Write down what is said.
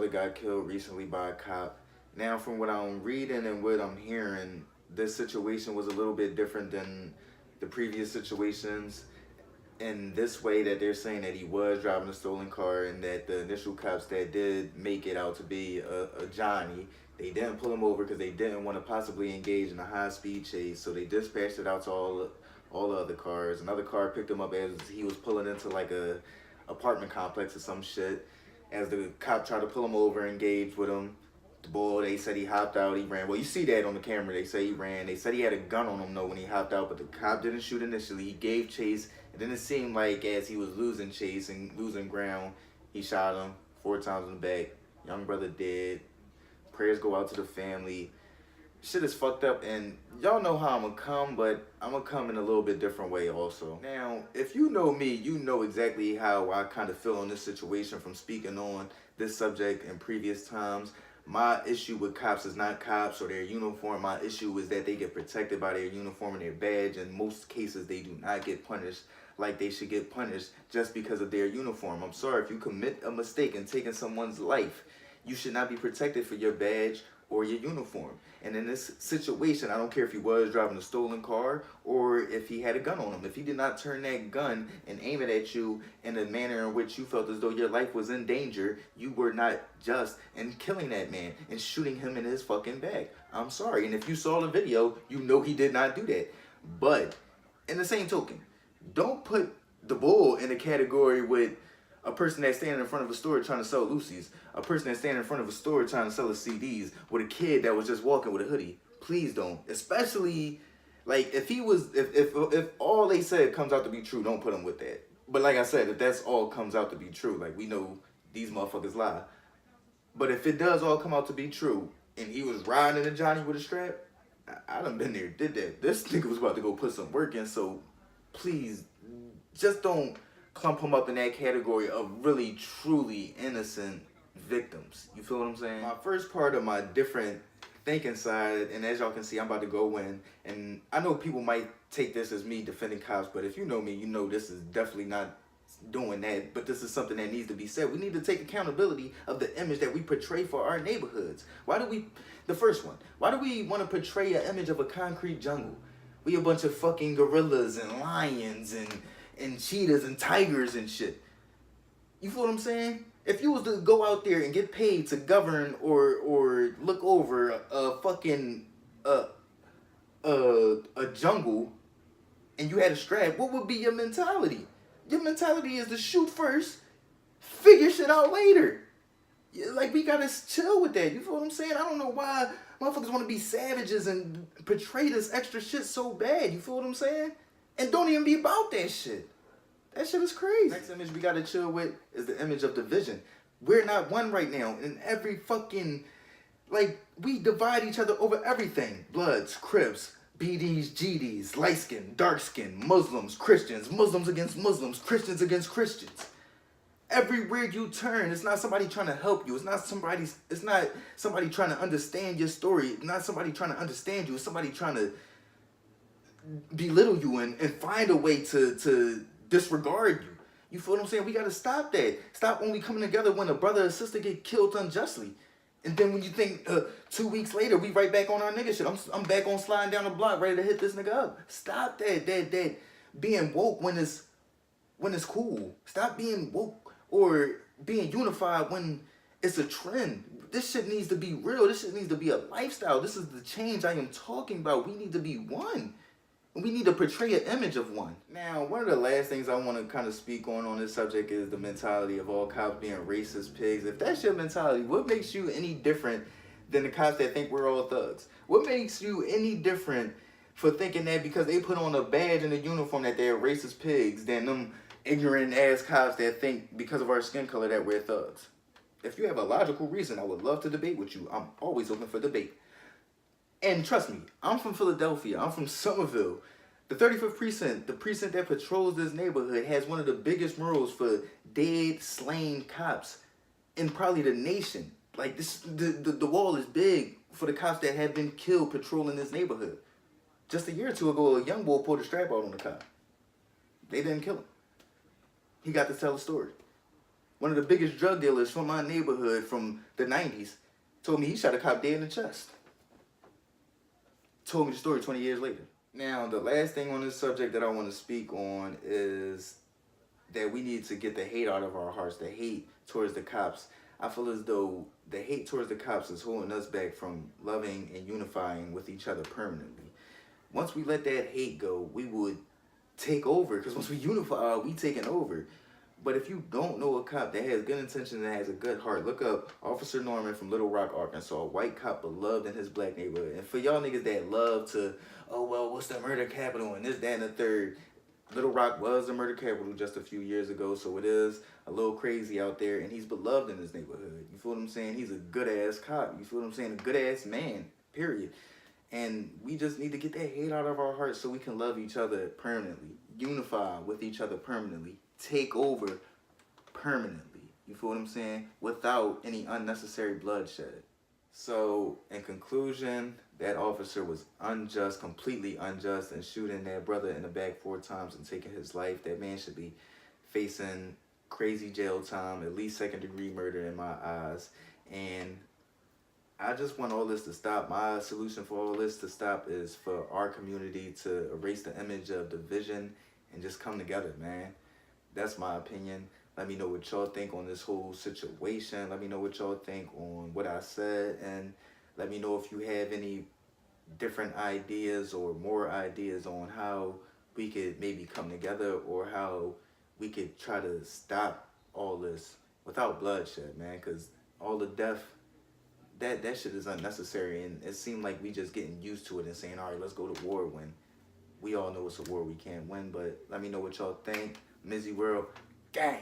brother got killed recently by a cop. Now, from what I'm reading and what I'm hearing, this situation was a little bit different than the previous situations in this way, that they're saying that he was driving a stolen car, and that the initial cops that did make it out to be a Johnny, they didn't pull him over because they didn't want to possibly engage in a high-speed chase, so they dispatched it out to all the other cars. Another car picked him up as he was pulling into like a apartment complex or some shit. As the cop tried to pull him over, engage with him, the boy, they said he hopped out, he ran. Well, you see that on the camera. They say he ran. They said he had a gun on him, though, when he hopped out, but the cop didn't shoot initially. He gave chase, and then it seemed like as he was losing chase and losing ground, he shot him 4 times in the back. Young brother dead. Prayers go out to the family. Shit is fucked up, and y'all know how I'm gonna come, but I'm gonna come in a little bit different way also. Now, if you know me, you know exactly how I kind of feel on this situation from speaking on this subject in previous times. My issue with cops is not cops or their uniform. My issue is that they get protected by their uniform and their badge. In most cases, they do not get punished like they should get punished just because of their uniform. I'm sorry, if you commit a mistake in taking someone's life, you should not be protected for your badge or your uniform. And in this situation, I don't care if he was driving a stolen car or if he had a gun on him. If he did not turn that gun and aim it at you in a manner in which you felt as though your life was in danger, you were not just in killing that man and shooting him in his fucking back. I'm sorry. And if you saw the video, you know he did not do that. But in the same token, don't put the bull in a category with a person that's standing in front of a store trying to sell Lucy's, a person that's standing in front of a store trying to sell his CDs, with a kid that was just walking with a hoodie. Please don't. Especially, like, if all they said comes out to be true, don't put him with that. But like I said, if that's all comes out to be true, like, we know these motherfuckers lie. But if it does all come out to be true, and he was riding in a Johnny with a strap, I done been there, did that. This nigga was about to go put some work in, so please, just don't clump him up in that category of really, truly innocent victims. You feel what I'm saying? My first part of my different thinking side, and as y'all can see, I'm about to go in, and I know people might take this as me defending cops, but if you know me, you know this is definitely not doing that, but this is something that needs to be said. We need to take accountability of the image that we portray for our neighborhoods. The first one, why do we want to portray an image of a concrete jungle? We a bunch of fucking gorillas and lions and cheetahs and tigers and shit. You feel what I'm saying? If you was to go out there and get paid to govern or look over a fucking a jungle, and you had a strap, what would be your mentality? Your mentality is to shoot first, figure shit out later. Like, we gotta chill with that. You feel what I'm saying? I don't know why motherfuckers want to be savages and portray this extra shit so bad. You feel what I'm saying? And don't even be about that shit. That shit is crazy. Next image we gotta chill with is the image of division. We're not one right now. In every fucking, like, we divide each other over everything. Bloods, Crips, BDs, GDs, light skin, dark skin, Muslims, Christians, Muslims against Muslims, Christians against Christians. Everywhere you turn, it's not somebody trying to help you. It's not somebody trying to understand your story. It's not somebody trying to understand you. It's somebody trying to belittle you and find a way to disregard you. You feel what I'm saying? We got to stop that. Stop only coming together when a brother or sister get killed unjustly. And then when you think 2 weeks later, we right back on our nigga shit. I'm back on sliding down the block ready to hit this nigga up. Stop that being woke when it's cool. Stop being woke or being unified when it's a trend. This shit needs to be real. This shit needs to be a lifestyle. This is the change I am talking about. We need to be one. We need to portray an image of one. Now, one of the last things I want to kind of speak on this subject is the mentality of all cops being racist pigs. If that's your mentality, what makes you any different than the cops that think we're all thugs? What makes you any different for thinking that because they put on a badge and a uniform that they're racist pigs than them ignorant ass cops that think because of our skin color that we're thugs? If you have a logical reason, I would love to debate with you. I'm always open for debate. And trust me, I'm from Philadelphia. I'm from Somerville. The 35th precinct, the precinct that patrols this neighborhood, has one of the biggest murals for dead, slain cops in probably the nation. Like, this, the wall is big for the cops that have been killed patrolling this neighborhood. Just a year or two ago, a young boy pulled a strap out on the cop. They didn't kill him. He got to tell a story. one of the biggest drug dealers from my neighborhood from the 90s, told me he shot a cop dead in the chest. Told me the story 20 years later. Now, the last thing on this subject that I want to speak on is that we need to get the hate out of our hearts, the hate towards the cops. I feel as though the hate towards the cops is holding us back from loving and unifying with each other permanently. Once we let that hate go, we would take over, because once we unify, we taking over. But if you don't know a cop that has good intentions and has a good heart, look up Officer Norman from Little Rock, Arkansas, a white cop beloved in his black neighborhood. And for y'all niggas that love to, oh, well, what's the murder capital and this, that, and the third, Little Rock was the murder capital just a few years ago, so it is a little crazy out there, and he's beloved in his neighborhood. You feel what I'm saying? He's a good-ass cop. You feel what I'm saying? A good-ass man, period. And we just need to get that hate out of our hearts so we can love each other permanently, unify with each other permanently, take over permanently. You feel what I'm saying? Without any unnecessary bloodshed. So, in conclusion, that officer was unjust, completely unjust, in shooting that brother in the back 4 times and taking his life. That man should be facing crazy jail time, at least 2nd-degree murder in my eyes. And I just want all this to stop. My solution for all this to stop is for our community to erase the image of division and just come together, man. That's my opinion. Let me know what y'all think on this whole situation. Let me know what y'all think on what I said. And let me know if you have any different ideas or more ideas on how we could maybe come together, or how we could try to stop all this without bloodshed, man. Because all the death, that shit is unnecessary. And it seemed like we just getting used to it and saying, all right, let's go to war, when we all know it's a war we can't win. But let me know what y'all think. MizzyWorld, gang.